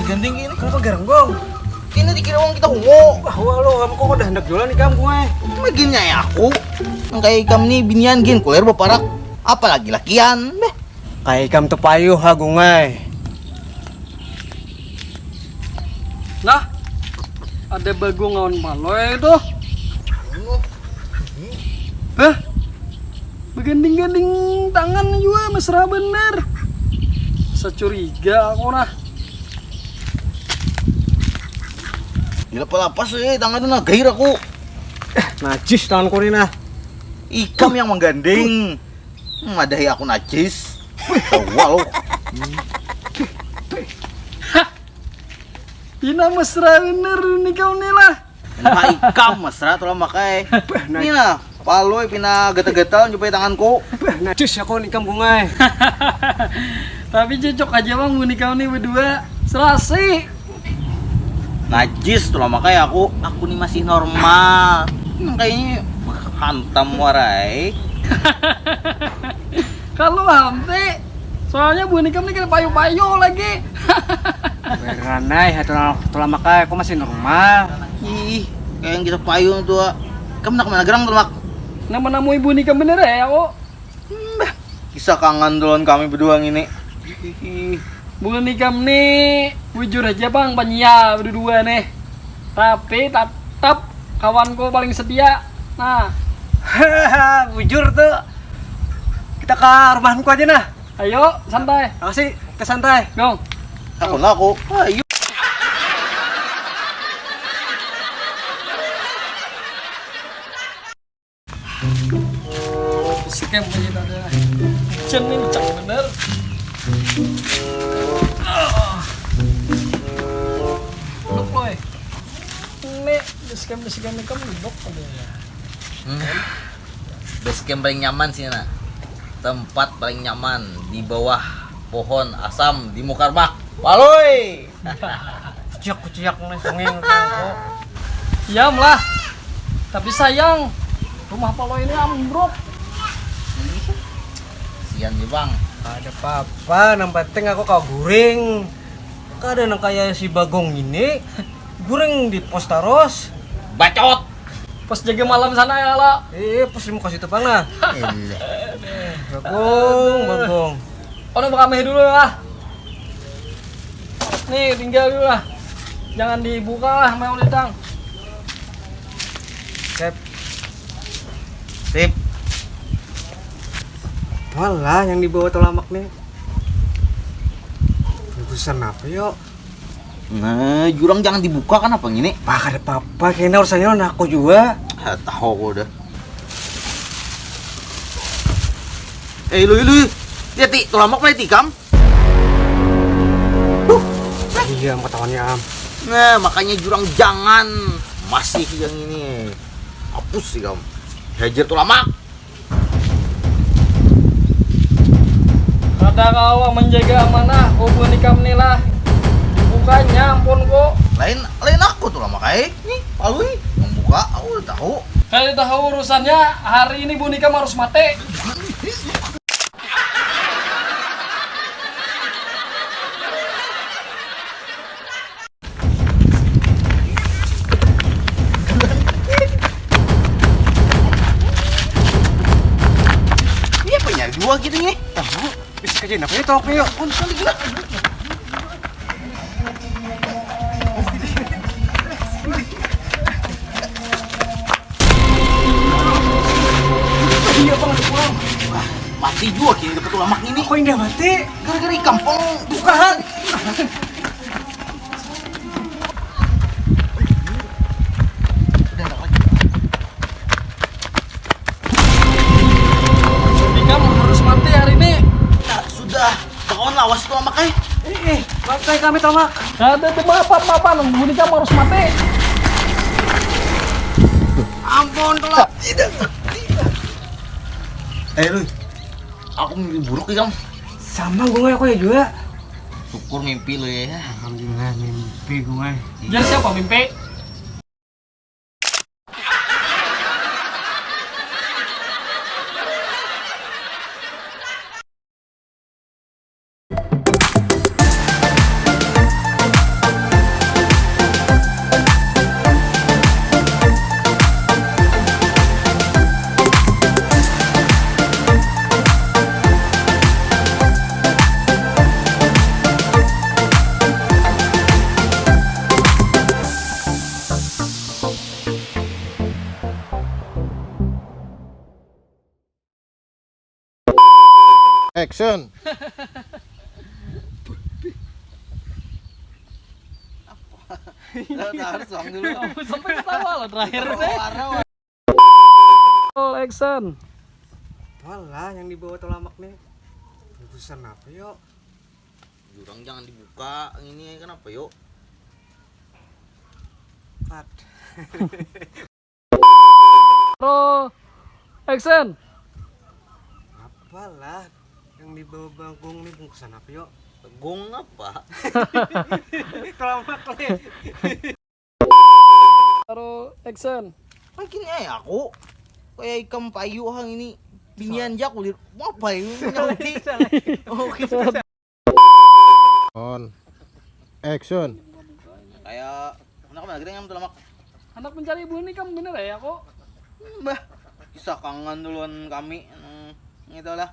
Ganding ini kenapa garang ini dikira uang kita hungo. Wah lo kamu kok udah hendak jualan ikam gue. Maginnya ya aku kayak ikam nih binian gin kuler baparak apalagi lakian beh Kayak ikam tuh payuh ha gungai. Nah, ada bagong ngawan maloy itu. Beganding-ganding tangan juga mesra bener. Bisa curiga aku nah. gila palapas tangan na gair aku. Najis tanganku ini nah. Ikam yang menggandeng. Madahi aku najis. Tawa lo. Ina mesra bener nih kau nih lah. Nah, ikam mesra tulah makai. Ini lah, paloy pina gatal-gatal nyupai tanganku. Najis ya kau nikam bungai. Tapi cocok aja bang nih kau nih berdua. Serasi. Najis tulah makai aku nih masih normal. Kayaknya hantam warai. Kalau hamte, soalnya Bu Nikam nih kena payu-payu lagi. Beranai, tulah makai, aku masih normal. Ih, kayak yang kita payung tuh. Kamu nak kemana gerang tuh mak? Nama-nama Ibu Nikam bener ya kok. Kisah kangen duluan kami berdua ini. Bu Nikam nih, jujur aja bang, banyak berdua nih. Tapi tetap kawanku paling setia. Nah, Bujur tuh. Kita ke rumahku aja nah. ayo santai. Makasih, ke santai. Gong. Aku. Ayo. Sekian punya ada. Jenin cak bener. Dok boy. Nih, sekian nih kamu dok ada. Basecamp paling nyaman sih nak. Tempat paling nyaman di bawah pohon asam di Mukarmak. Paloy. Kuciak nih sengeng. Diam lah. Tapi sayang, rumah Palo ini ambruk. Sian nih bang. Ada apa-apa, yang penting aku kau guring. Kada nang kayak si Bagong ini, guring di pos taros. Bacot. Pas jaga malam sana ya lah. Pos mau kasih tepang nah. Elah. Bagong. Ono kami dulu lah. Nih tinggal dulu lah. Jangan dibuka lah mau lidang. Sip. Walah yang dibawa tolamak nih. Urusan apa yuk? Nah, jurang jangan dibuka kan apa ini? Pak ada apa-apa, kayaknya urusannya aku juga. Tahu aku udah. Lu. Lihat ti, tulamak play tikam. Iya, mau ketahuannya am. Nah, makanya jurang jangan. Masih yang ini. Hapus sih kamu. Hajar tulamak. Ada kau menjaga amanah, hubungan nikam nih lah. Bukanya ampun kok. Lain aku tulamak nih, palui membuka aku udah tahu. Kalau tahu urusannya hari ini Bu Nikam harus mati. gitu ini. Bisa kerjain apa itu oke yuk. Iya bang, pulang. Wah, mati juga kini dapat ulamak ini. Kok indah mati? Gara-gara di kampung bukan. Udah enggak lagi. Nikam harus mati hari ini. Nah, sudah. Bakawan lawas itu ulamak eh. Makai kami tomak. Ada maaf, Bu Nikam harus mati. Ampun tolak. Lu. Aku mimpi buruk nih, Kam. Sama gue aku ya juga. Syukur mimpi lu ya. Alhamdulillah mimpi gue. Jadi siapa mimpi? Action. Harus uang dulu. Sampai ketawa loh terakhir deh. All action. Walah yang dibawa tolamak nih. Urusan apa yuk? Jurang jangan dibuka. Ini kenapa yuk? Cut. Roll action. Apalah yang dibawa bagong nih bungkusan apa yuk? Gong apa? Tolamak nih. Roll action. Makin aku. Kayak ikan payu hang ini. Binian jak ulit. Apa ini? Nyauti. Oke. On. Action. Kayak anak lagi yang telamak. Anak mencari Bu Nikam bener ya kok? Mbah. Kisah kangen duluan kami. Itulah.